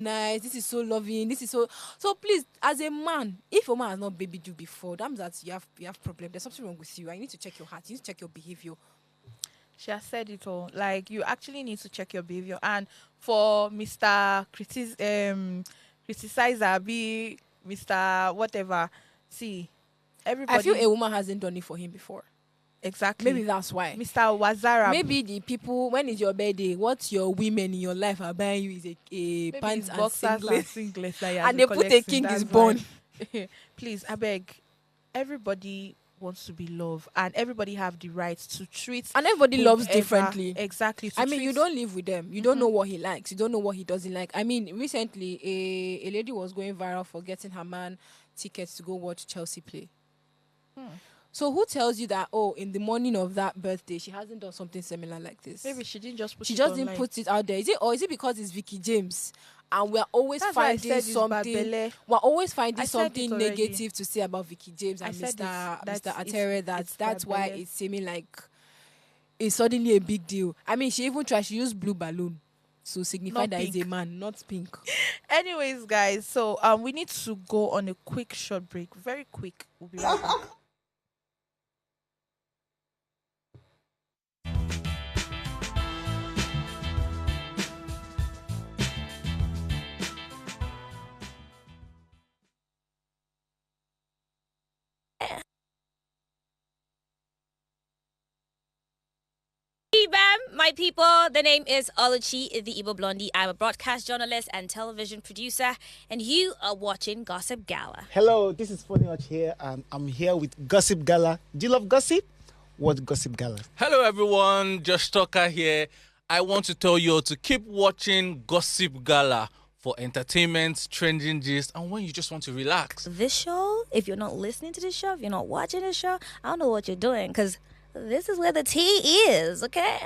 nice. This is so loving. This is so. So please, as a man, if a man has not babied you before, that means that you have problem. There's something wrong with you. I need to check your heart. You need to check your behavior. She has said it all. Like, you actually need to check your behavior. And for Mr. Criticizer, be Mr. Whatever. See, I feel everybody a woman hasn't done it for him before. Maybe exactly. that's why. Mr. Wazarab. Maybe the people, when is your birthday, what your women in your life are buying you is a Maybe pants it's and boxers singlet, and singlets that he has and been they put a collecting. king is That's why. born. Please, I beg. Everybody wants to be loved, and everybody have the right to treat And everybody loves whomever differently. exactly. To I mean, treat you don't live with them. You don't know what he likes. You don't know what he doesn't like. I mean, recently, a lady was going viral for getting her man tickets to go watch Chelsea play. So who tells you that, oh, in the morning of that birthday, she hasn't done something similar like this? maybe she didn't just put She it just didn't online. put it out there. Is it because it's Vicky James? And we're always That's why I finding said it's something. Babele. We're always finding I said it something already. negative to say about Vicky James I and said Mr. that's Mr. it's Atere. it's That's why Babele. it's seeming like it's suddenly a big deal. I mean, she even tried. She used blue balloon to signify Not that it's pink. a man, not pink. Anyways, guys, so we need to go on a quick short break. Very quick. We'll be right back. Hey, Bam, my people. The name is Oluchi, the Igbo Blondie. I'm a broadcast journalist and television producer, and you are watching Gossip Gala. Hello, this is Funny Arch here, and I'm here with Gossip Gala. Do you love gossip? What's Gossip Gala? Hello, everyone. Josh Tucker here. I want to tell you all to keep watching Gossip Gala for entertainment, trending gist, and when you just want to relax. This show, if you're not listening to this show, if you're not watching this show, I don't know what you're doing, because this is where the tea is, okay?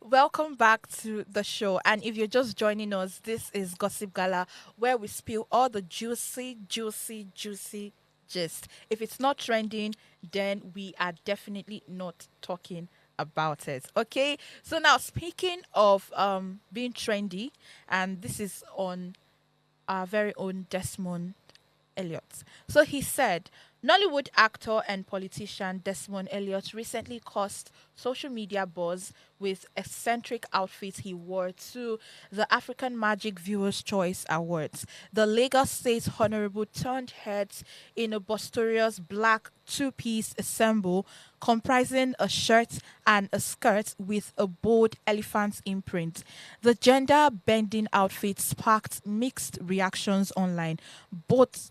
Welcome back to the show. And if you're just joining us, this is Gossip Gala, where we spill all the juicy, juicy, juicy gist. If it's not trending, then we are definitely not talking about it. Okay. So now, speaking of being trendy, and this is on our very own Desmond Elliot. So he said, Nollywood actor and politician Desmond Elliot recently caused social media buzz with eccentric outfits he wore to the African Magic Viewers' Choice Awards. The Lagos State Honorable turned heads in a boisterous black two-piece ensemble comprising a shirt and a skirt with a bold elephant imprint. The gender-bending outfit sparked mixed reactions online, both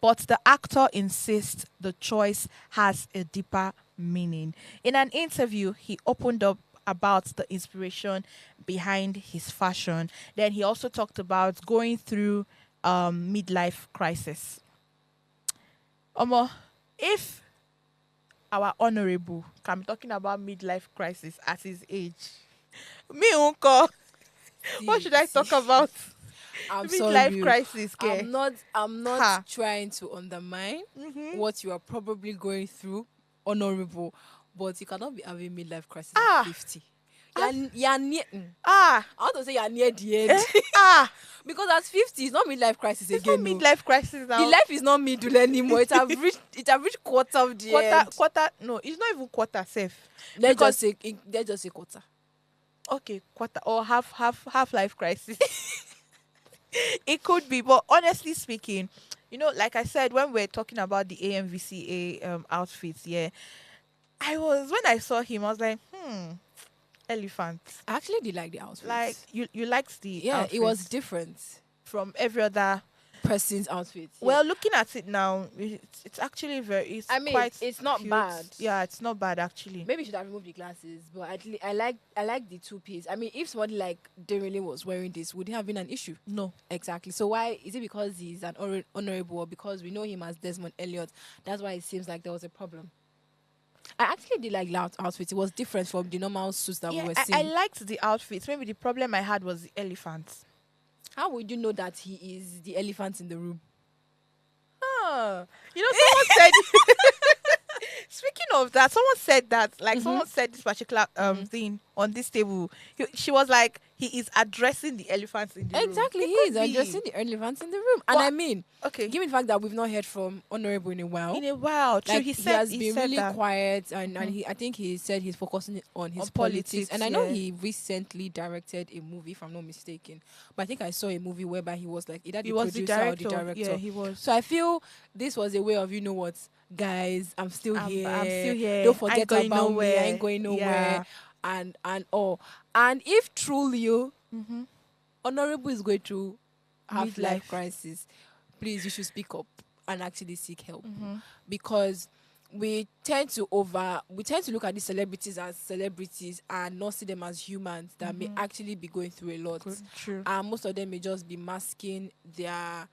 but the actor insists the choice has a deeper meaning. In an interview, he opened up about the inspiration behind his fashion. Then he also talked about going through midlife crisis. Omo, if our honorable can be talking about midlife crisis at his age, me uncle, what should I talk about? I'm Midlife sorry. crisis, ke? I'm not Ha. trying to undermine what you are probably going through, honorable, but you cannot be having midlife crisis Ah. at 50. You're near. Ah, I want to say you're near the end. ah, Because at 50, it's not midlife crisis it's again. not No. midlife crisis now. The life is not middle anymore. It have reached quarter of the end. quarter. No, it's not even quarter safe. Let's because- just say quarter. Okay, quarter or half life crisis. It could be, but honestly speaking, like I said, when we're talking about the AMVCA outfits, yeah, when I saw him, I was like, elephant. I actually did like the outfit. Like you liked the yeah, it was outfits different. from every other. Person's outfit. Yeah. Well, looking at it now, it's actually very. I mean, quite it's not cute. bad. Yeah, it's not bad actually. Maybe you should have removed the glasses, but I like the two piece. I mean, if somebody like Derele was wearing this, would it have been an issue? No. Exactly. So why is it because he's an honorable or because we know him as Desmond Elliot? That's why it seems like there was a problem. I actually did like that outfit. It was different from the normal suits that we Yeah, were I seeing. liked the outfits. Maybe the problem I had was the elephant. How would you know that he is the elephant in the room? Someone said. Speaking of that, someone said that, like, Mhm. someone said this particular thing on this table. She was like, he is addressing the elephants in the room. Exactly, It he could is be. addressing the elephant in the room. And But- I mean, Okay. given the fact that we've not heard from Honorable in a while, In a while, true. like He has been said really that. quiet, and I think he said he's focusing on his On politics. politics, And I know yeah. he recently directed a movie, if I'm not mistaken. But I think I saw a movie whereby he was like either He the was the producer or director. the director. Yeah, he was. So I feel this was a way of, you know what, guys, I'm still here. I'm still here. Don't I forget ain't going about me. I nowhere. ain't going nowhere. Yeah. And all. And if truly Mm-hmm. Honorable is going through half Midlife. life crisis, please, you should speak up and actually seek help, Mm-hmm. because we tend to look at these celebrities as celebrities and not see them as humans that may actually be going through a lot. True. And most of them may just be masking their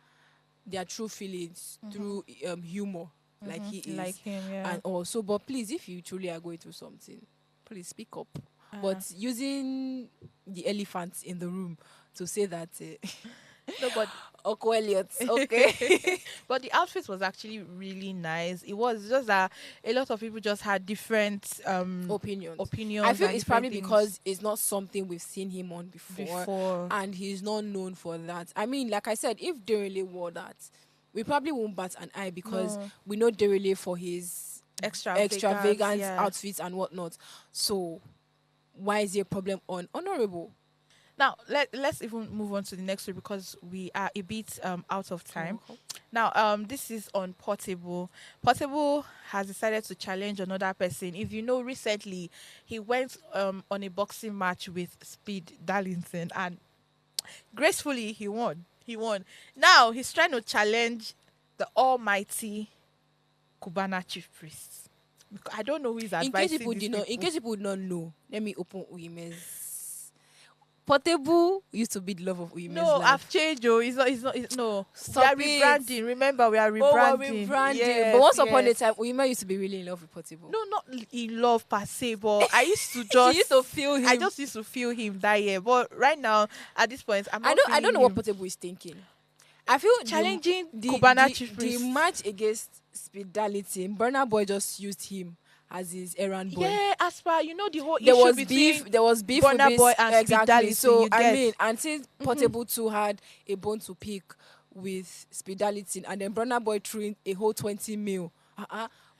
true feelings through humor, like he is. Like him, yeah. And also, but please, if you truly are going through something, please speak up. But using the elephants in the room to say that No, but Uncle Elliot, okay. but the outfit was actually really nice. It was just that a lot of people just had different Opinions. opinions. I feel and it's different probably things because it's not something we've seen him on before, before. and he's not known for that. I mean, like I said, if Derele wore that, we probably won't bat an eye, because No. we know Derele for his extravagant yeah. outfits and whatnot. So why is there a problem on Honorable? Now let's even move on to the next one, because we are a bit out of time. Okay. Now this is on Portable. Portable has decided to challenge another person. If you know, recently he went on a boxing match with Speed Darlington, and gracefully he won. Now he's trying to challenge the almighty Cubana chief priest. I don't know who is In case advising people these did not, in people. case people did not know, let me open Uime's. Portable used to be the love of Uime's No, life. I've changed. Oh, it's no. Stop we it. are rebranding. Remember, we are Oh, rebranding. we're rebranding. Yes, But once upon a yes. time, Uime used to be really in love with Portable. No, not in love per se, but I used to just. She used to feel him. I just used to feel him that year, but right now, at this point, I'm not I don't know feeling what him. Portable is thinking. I feel Challenging the Cubana the, chief the priest. match against Speedality, Burna Boy just used him as his errand boy. Yeah, as per the whole There issue was between beef. There was beef Burna with this, Boy and exactly. Speedality, So you I get. mean, and since Portable 2 had a bone to pick with Speedality, and then Burna Boy threw in a whole 20 mil.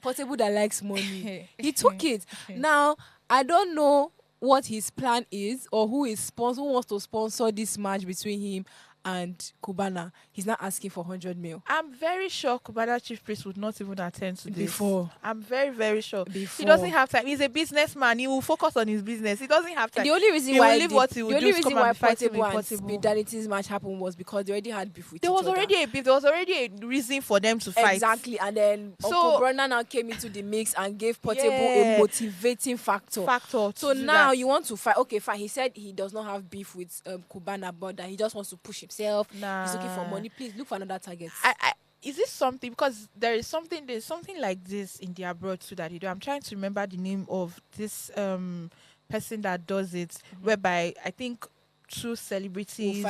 Portable that likes money, he took it. Now I don't know what his plan is, or who wants to sponsor this match between him and Cubana. He's not asking for 100 mil. I'm very sure Cubana chief priest would not even attend to this. Before. I'm very, very sure. Before. He doesn't have time. He's a businessman. He will focus on his business. He doesn't have time. The only reason He will why leave what he will the only do is reason come why and be fighting Portable and with Portable. Speedality's match happened was because they already had beef with There each was other. already a beef. There was already a reason for them to fight. Exactly, and then So- Uncle Burna now came into the mix and gave Portable Yeah. a motivating factor. Factor. So to do now that. you want to fight? Okay, fine. He said he does not have beef with Cubana, but that he just wants to push himself. He's looking for Nah. money. Please look for another target. Is this something, because there's something like this in the abroad too that he do. I'm trying to remember the name of this person that does it, whereby I think two celebrities Will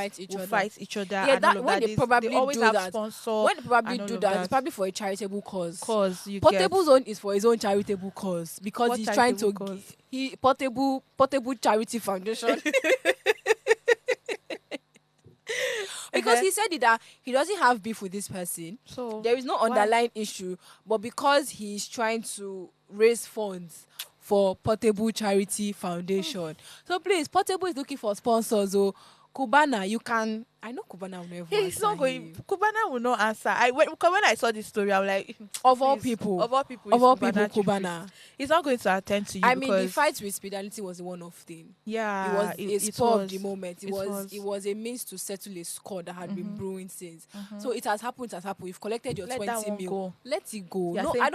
fight each other. Yeah, Yeah, and all of when that. they probably always do have that. sponsor. When they probably and all do of that, that. it's probably for a charitable cause. Cause you Portable's get own is for his own charitable cause, because What he's trying to charitable cause? Portable Charity Foundation. Because he said it that he doesn't have beef with this person. so There is no why? underlying issue, but because he's trying to raise funds for Portable Charity Foundation. So please, Portable is looking for sponsors. So Cubana, you can. I know Cubana will never. He's not answer going. him. Kubana will not answer. When I saw this story, I'm like, Of all please, people, of all people, of it's all Cubana people, chief priest. Cubana. He's not going to attend to you. I mean, the because- fight with Speedality was a one-off thing. Yeah, It was a spur of the was. moment. It was a means to settle a score that had been brewing since. So it has happened. It has happened. You've collected your Let that 20 one mil. go. Let it go. Yeah, No, say- I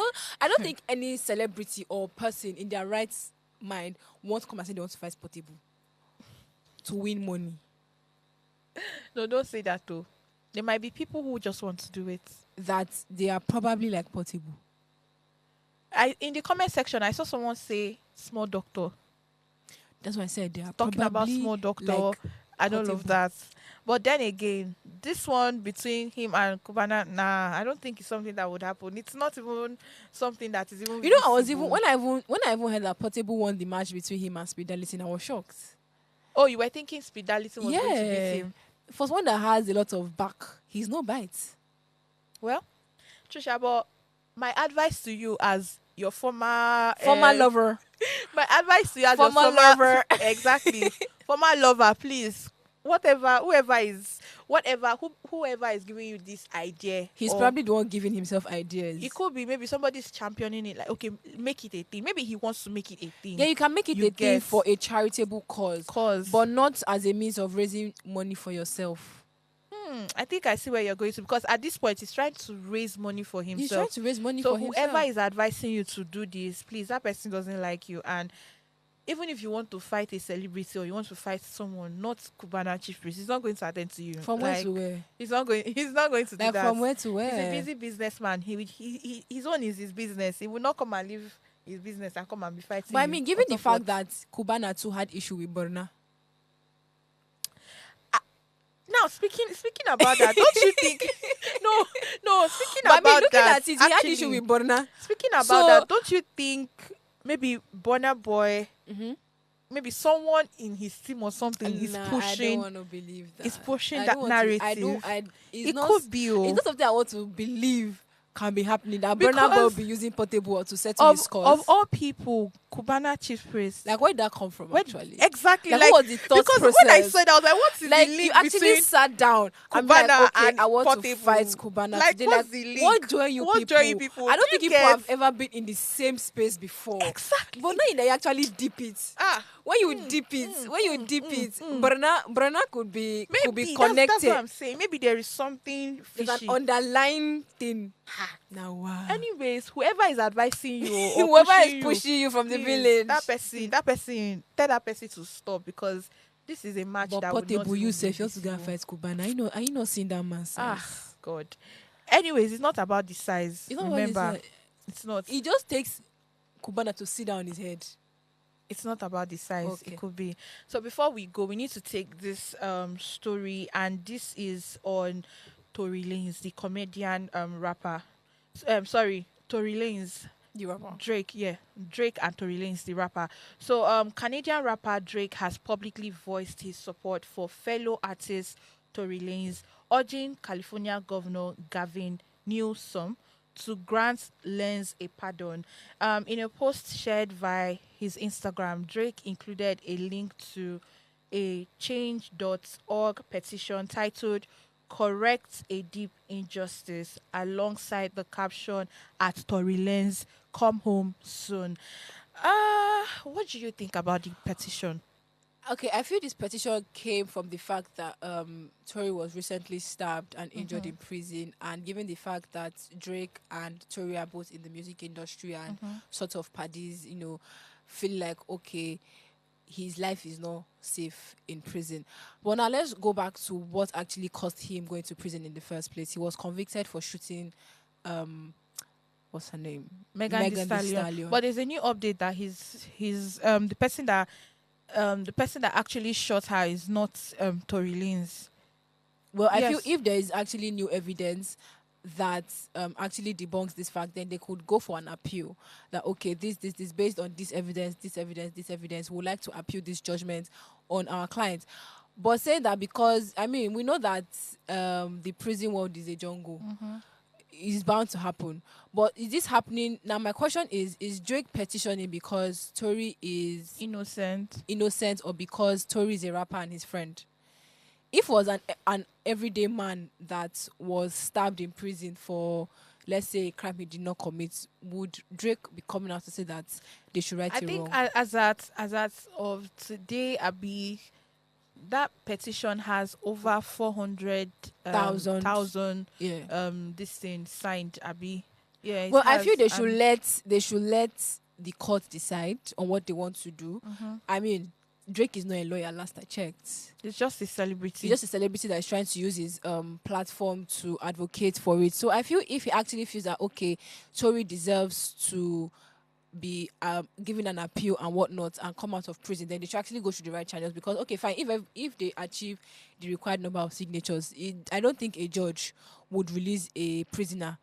don't think any celebrity or person in their right mind wants to come and say they want to fight Portable to win money. No, don't say that though. There might be people who just want to do it. That they are probably like Portable. in the comment section, I saw someone say small doctor. That's why I said they are Talking about probably small doctor. like I don't love Portable. that. But then again, this one between him and Kubana, nah, I don't think it's something that would happen. It's not even something that is even You know, I was visible. even when I even heard that Portable won the match between him and Speedality, I was shocked. Oh, you were thinking Speedality was going to beat Yeah, him. for someone that has a lot of back, he's no bite. Well, Trisha, but my advice to you as your former Lover, my advice to you as your former former lover. exactly, former lover, please, whoever is giving you this idea, He's or probably the one giving himself ideas. it could be maybe somebody's championing it, like, okay, make it a thing. Maybe he wants to make it a thing. Yeah, you can make it You a thing get- for a charitable cause, Cause but not as a means of raising money for yourself. I think I see where you're going to, because at this point he's trying to raise money for He's himself. trying to raise money So for whoever himself. is advising you to do this, please, that person doesn't like you. And even if you want to fight a celebrity or you want to fight someone, not Cubana chief priest, he's not going to attend to you. From where to where? He's not going to do Like that. from where to He's a where? busy businessman. His own is his business. He will not come and leave his business and come and be fighting. But I you mean, given on the top fact of- that Cubana too had issue with Burna, now speaking about that, don't you think? No. Speaking but I about mean, looking that, at it, he had actually, issue with Burna. speaking about So- that, don't you think maybe Burna Boy, Mm-hmm. maybe someone in his team or something is I don't pushing? want to believe that. Is pushing I that don't want to- I don't. narrative. It's It not, could be It's not something I want to believe can be happening. That Burna Boy will Because be using Portable to settle his scores. of all people, Cubana chief priest. Like, where did that come from? Where- Actually, exactly. Like, Like, what was the thought because process? when I said, I was like, what is Like, the you link actually between sat down and be Cubana like, okay, and I want to Portable? fight Cubana Like, today. what's Like, the link? what join you What people? join you people? I don't Do think you people have get- ever been in the same space before. Exactly. But now that you actually dip it. When you dip it, Burna could be Maybe connected. that's what I'm saying. Maybe there is something There's fishy. an underlying thing. Now, wow. Anyways, whoever is advising you or Whoever is you, pushing you from the please, village. that person, tell that person to stop, because this is a match But that would not Portable, even you be say if you want to go and visible. fight Cubana, are you not seeing that man? God. Anyways, it's not about the size. You know what Remember, it's not. it just takes Cubana to sit down on his head. It's not about the size. Okay. It could be. So before we go, we need to take this story, and this is on Tory Lanez, the comedian rapper. Sorry, Tory Lanez. The rapper. Drake and Tory Lanez, the rapper. So Canadian rapper Drake has publicly voiced his support for fellow artist Tory Lanez, urging California Governor Gavin Newsom to grant Lanez a pardon. In a post shared via his Instagram, Drake included a link to a change.org petition titled "Correct a Deep Injustice" alongside the caption at Tory Lanez, "Come home soon." What do you think about the petition? Okay, I feel this petition came from the fact that Tory was recently stabbed and injured in prison, and given the fact that Drake and Tory are both in the music industry and sort of paddies, feel like, okay, his life is not safe in prison. But now let's go back to what actually caused him going to prison in the first place. He was convicted for shooting what's her name? Megan Thee Stallion. But there's a new update that the person that actually shot her is not Tory Lanez. Well, I feel Yes. if there is actually new evidence that actually debunks this fact, then they could go for an appeal. That, okay, this based on this evidence, we would like to appeal this judgment on our client. But saying that, because we know that the prison world is a jungle. It's bound to happen. But is this happening now? My question is Drake petitioning because Tory is innocent, or because Tory is a rapper and his friend? If it was an everyday man that was stabbed in prison for, let's say, a crime he did not commit, would Drake be coming out to say that they should right I it think wrong? as at of today, Abi, that petition has over 400,000 Yeah. this thing signed, Abi. Yeah. Well, I feel they should let the court decide on what they want to do. Drake is not a lawyer. Last I checked, It's just a celebrity. he's just a celebrity that is trying to use his platform to advocate for it. So I feel if he actually feels that okay, Tory deserves to be given an appeal and whatnot and come out of prison, then they should actually go through the right channels. Because okay, fine, if they achieve the required number of signatures, I don't think a judge would release a prisoner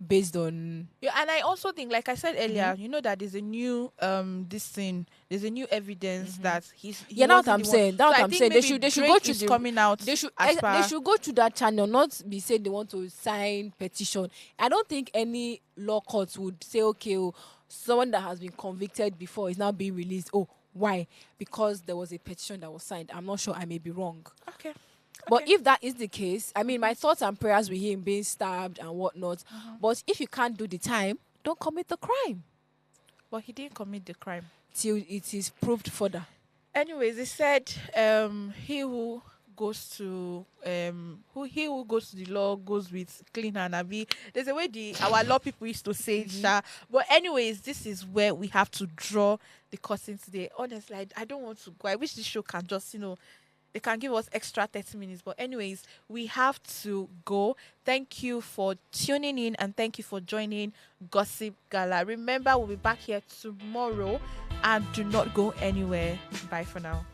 based on Yeah, and I also think, like I said earlier, you know that there's a new there's a new evidence that he yeah. That's what wasn't I'm the one. saying. That's So what I I'm think saying. They maybe should go Drake through is the coming out. they should as they per, should go through that channel, not be saying they want to sign petition. I don't think any law courts would say okay, oh, someone that has been convicted before is now being released. Oh, why? Because there was a petition that was signed. I'm not sure. I may be wrong. okay. But Okay. if that is the case, I mean, my thoughts and prayers with him being stabbed and whatnot. But if you can't do the time, don't commit the crime But he didn't commit the crime. till it is proved further. Anyways, they said he who goes to who goes to the law goes with clean hand. Abi, there's a way our law people used to say it, sha. But anyways, this is where we have to draw the curtain today. Honestly, I don't want to go. I wish this show can just they can give us extra 30 minutes. But anyways, we have to go. Thank you for tuning in and thank you for joining Gossip Gala. Remember, we'll be back here tomorrow and do not go anywhere. Bye for now.